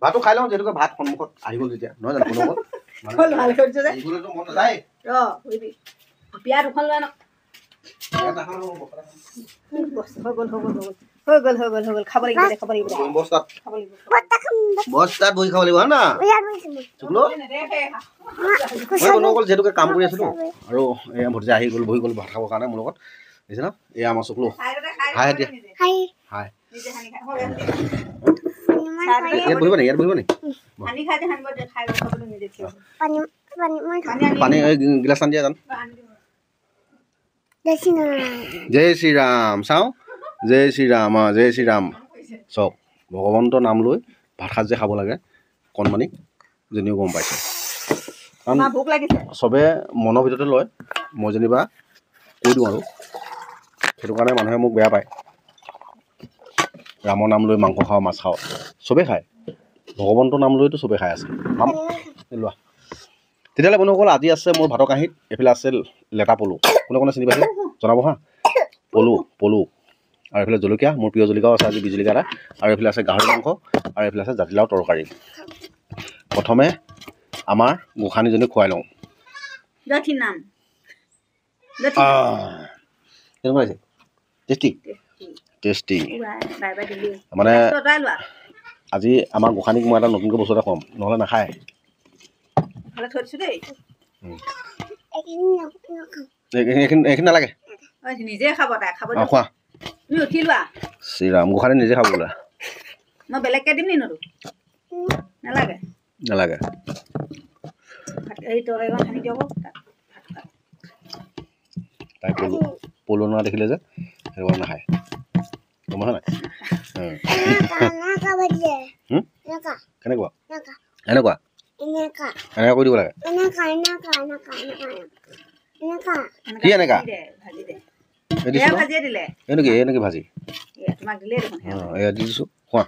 ভাতটো খাই লওঁ যেনেকৈ ভাত সন্মুখত আহি গ'ল যেতিয়া নহয় জানো কোনো ভাল কৰিছে যে এইবোৰতো মন নাযায় কৰিবি বিয়া দুখন লৈ আনক হৈ গ'ল খাব লাগিব বস্তাত বহি খাব লাগিব না অকল যিহেতুকে কাম কৰি আছিলো আৰু এয়া ভতিজা আহি গ'ল বহি গ'ল ভাত খাবৰ কাৰণে মোৰ লগত দেখিছে ন এয়া আমাৰ চকুলো হাই দিয়া হাই ইয়াত বহিব নেকি পানী গিলাচ আনি দিয়া জান জয় শ্ৰীৰাম চাওঁ জয় শ্ৰীৰাম জয় শ্ৰীৰাম চাওক ভগৱন্তৰ নাম লৈ ভাত সাজ যে খাব লাগে কণমানিক যেনিও গম পাইছে কাৰণ চবে মনৰ ভিতৰতে লয় মই যেনিবা কৈ দিওঁ আৰু সেইটো কাৰণে মানুহে মোক বেয়া পায় ৰামৰ নাম লৈ মাংস খাওঁ মাছ খাওঁ চবেই খায় ভগৱন্তৰ নাম লৈতো চবেই খাই আছে লোৱা তেতিয়াহ'লে বন্ধুসকল আজি আছে মোৰ ভাতৰ কাঁহীত এইফালে আছে লেটা পলু কোনে কোনে চিনি পাইছে জনাব হা পলু আৰু এইফালে জলকীয়া মোৰ প্ৰিয় জলকীয়াও আছে আজি বিজলকীয়া এটা আৰু এইফালে আছে গাহৰি মাংস আৰু এইফালে আছে জাতিলাও তৰকাৰী প্ৰথমে আমাৰ গোসানীজনীক খুৱাই লওঁ কেনেকুৱা হৈছে টেষ্টি মানে আজি আমাৰ গোসানীক মই এটা নতুনকৈ বস্তু এটা খুৱাম নহ'লে নাখায় এইখিনি নালাগে নিজে খাব তাই খাব খোৱা তুমি উঠি লোৱা শ্ৰীৰাম গোসানী নিজে খাব বোলা মই বেলেগকৈ দিম নি নতো নালাগে এই তৰকাৰীখন সানি দিয়ক তাই পলু নোৱা দেখিলে যে সেইটো কাৰণে নাখায় গম পাইছা নাই কেনেকুৱা এনেকুৱা কৰি দিব লাগে কি এনেকা এনেকে ভাজি এয়া দি দিছোঁ খোৱা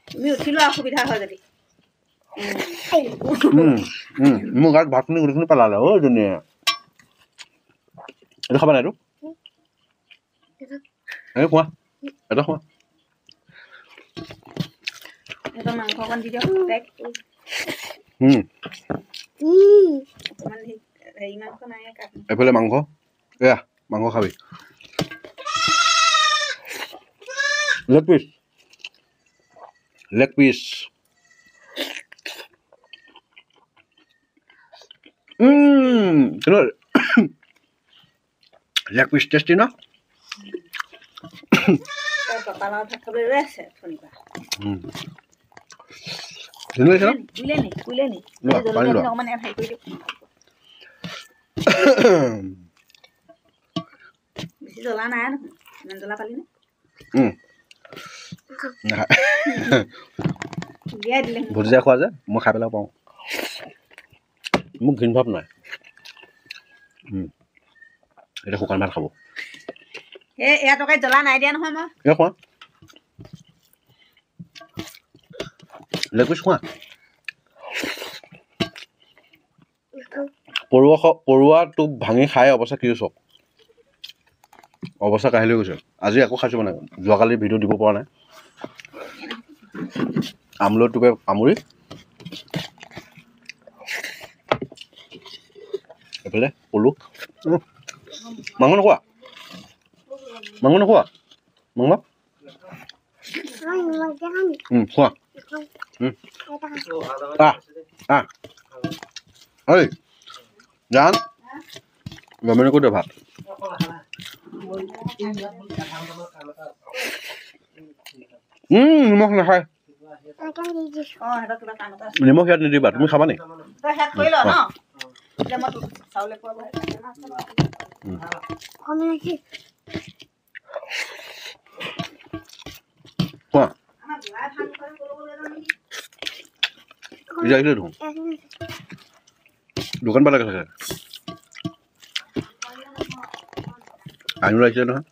তুমি উঠি লোৱা অসুবিধা হয় যদি মোৰ গাত ভাতখিনি গোটেইখিনি পেলালে অ' ধুনীয়া এইটো খাবা নাই এইটো খোৱা এটা খোৱা মাংস অকণ দি দিয়ক এইফালে মাংস এয়া মাংস খাবি leg piece leg piece tasty ন জ্বলা নাই নহয় ইমান জ্বলা পালি নে ভতিজা খোৱা যে মই খাই পেলাই পাওঁ মোক ঘিণ ভাৱ নাই এতিয়া শুকান ভাত খাব এয়া তৰকাৰীত জ্বলা নাই দিয়া নহয় মই এয়া খোৱা লেগ পিচ খোৱা পৰুৱা টোপ ভাঙি খাই অৱস্থা কি চক অৱস্থা কাঢ়ি লৈ গৈছে আজি আকৌ খাইছোঁ মানে যোৱাকালি ভিডিঅ' দিব পৰা নাই আমলৈ টোপে কামুৰি এইফালে পলু মাংস নোখোৱা খোৱা ঐ জান গমেণ্ট কৰি দে ভাত নিমখ নাখায় নিমখ ইয়াত নিদিবা তুমি খাবা নি কোৱা দেখোন দোকান পালে থাকে আইনো লাগিছিলে নহয়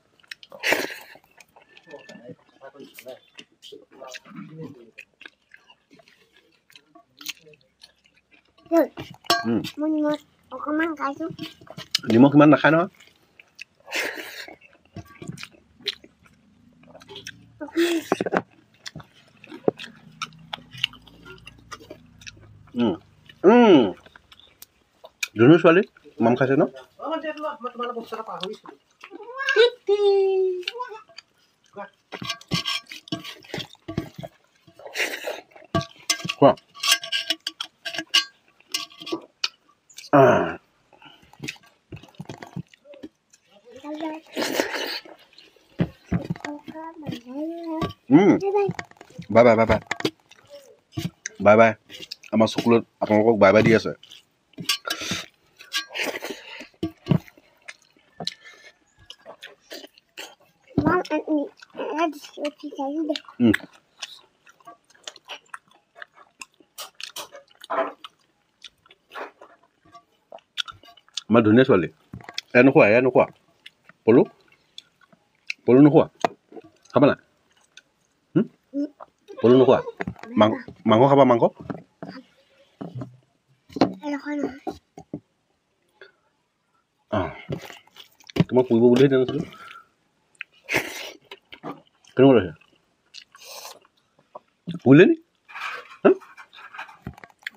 নিমখ ইমান নাখায় নহয় ধুনু ছোৱালী মাম খাইছে ন কোৱা bye bye bye bye bye bye আমাৰ চকুলত আপোনালোকক বাই বাই দি আছে আমাৰ ধুনীয়া ছোৱালী এয়া নোখোৱা পলু নোখোৱা খাবা নাই পলু নোখোৱা মাংস খাবা মাংস তোমাক পুৰিব বুলিহে দিয়া নাছিলোঁ কেনেকুৱা লাগিছে পুৰিলে নি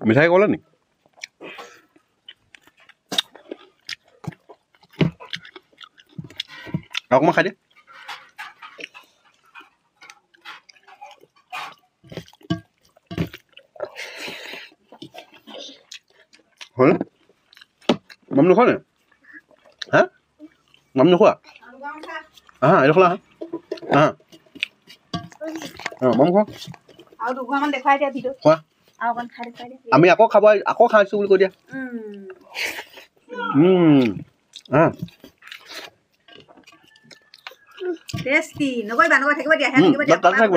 মিঠাই ক'লে নি অকণমান খাই দিয়া হয় মাম নোখোৱা নে হা মাম নোখোৱা এইটো খোলা মাম খোৱা খোৱা আমি আকৌ খাব আকৌ খাইছোঁ বুলি কৈ দিয়া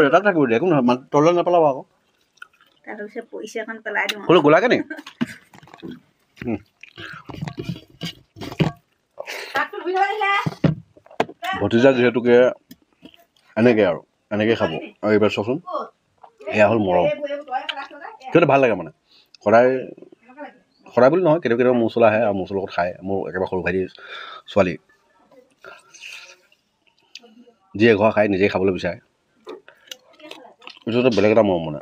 তাত থাকিব দিয়া একো নহয় তললৈ নেপেলাব আকৌ ক'লৈ গ'লাগে নি ভতিজা যিহেতুকে এনেকৈ আৰু এনেকৈ খাব আৰু এইবাৰ চাওকচোন এয়া হ'ল মৰম সিহঁতে ভাল লাগে মানে সদায় বুলি নহয় কেতিয়াবা মোৰ ওচৰলৈ আহে আৰু মোৰ ওচৰৰ লগত খায় মোৰ একেবাৰে সৰু ভাইটি ছোৱালী যিয়ে ঘৰ খাই নিজেই খাবলৈ বিচাৰে এইটো বেলেগ এটা মৰম মানে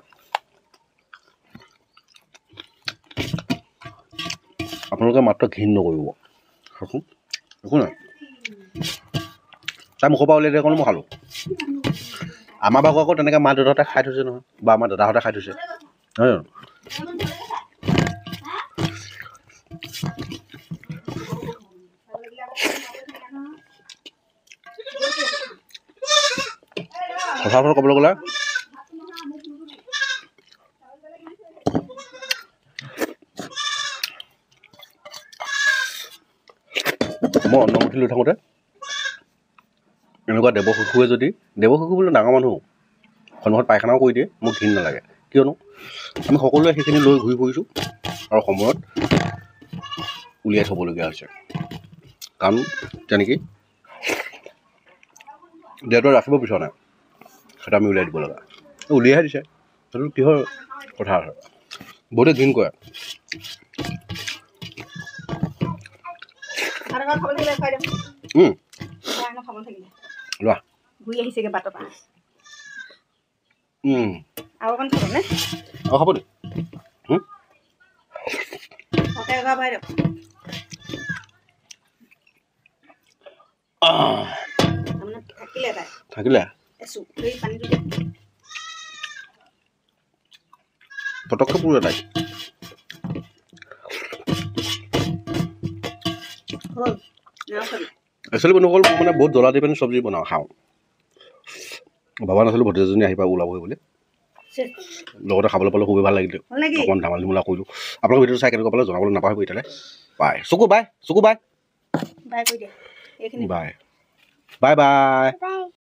আপোনালোকে মাত্ৰ ঘিণ নকৰিব চাওকচোন একো নাই তাই মুখৰ পৰা উলিয়াই দিয়া কাৰণে মই খালোঁ আমাৰ ভাগৰ আকৌ তেনেকৈ মা দেউতাহঁতে খাই থৈছে নহয় বা আমাৰ দাদাহঁতে খাই থৈছে নহয় জানো সঁচা কথা ক'বলৈ গ'লে মই অন্নমুঠি লৈ থাকোঁতে এনেকুৱা দেৱশিশুৱে যদি দেৱশিশু বোলে ডাঙৰ মানুহ সন্মুখত পায়খানাও কৰি দিয়ে মোক ঘিণ নালাগে কিয়নো আমি সকলোৱে সেইখিনি লৈ ঘূৰি ফুৰিছোঁ আৰু সময়ত উলিয়াই থ'বলগীয়া হৈছে কাৰণ তেনেকৈ দেউতাই ৰাখিব বিচৰা নাই সেইটো আমি উলিয়াই দিব লগা উলিয়াইহে দিছে সেইটো কিহৰ কথা আছে বহুতে ঘিণ কৰে লোৱা ঘূৰি আহিছেগৈ বাটৰ পৰা আৰু খাব দে থাকিলে পটককৈ পুৰে তাই একচুৱেলি বন্ধুসকল মই মানে বহুত জ্বলা দি পিনি চব্জি বনাওঁ খাওঁ ভবা নাছিলোঁ ভতিজাজনী আহিবা ওলাবই বুলি লগতে খাবলৈ পালে খুবেই ভাল লাগিলে অকণমান ধেমালি ধুমুলা কৰিলোঁ আপোনালোকৰ ভিডিঅ'টো চাই কেনেকুৱা পালে জনাবলৈ নাপাহৰিব এতিয়ালৈ বাই চকু বাই বাই বাই বাই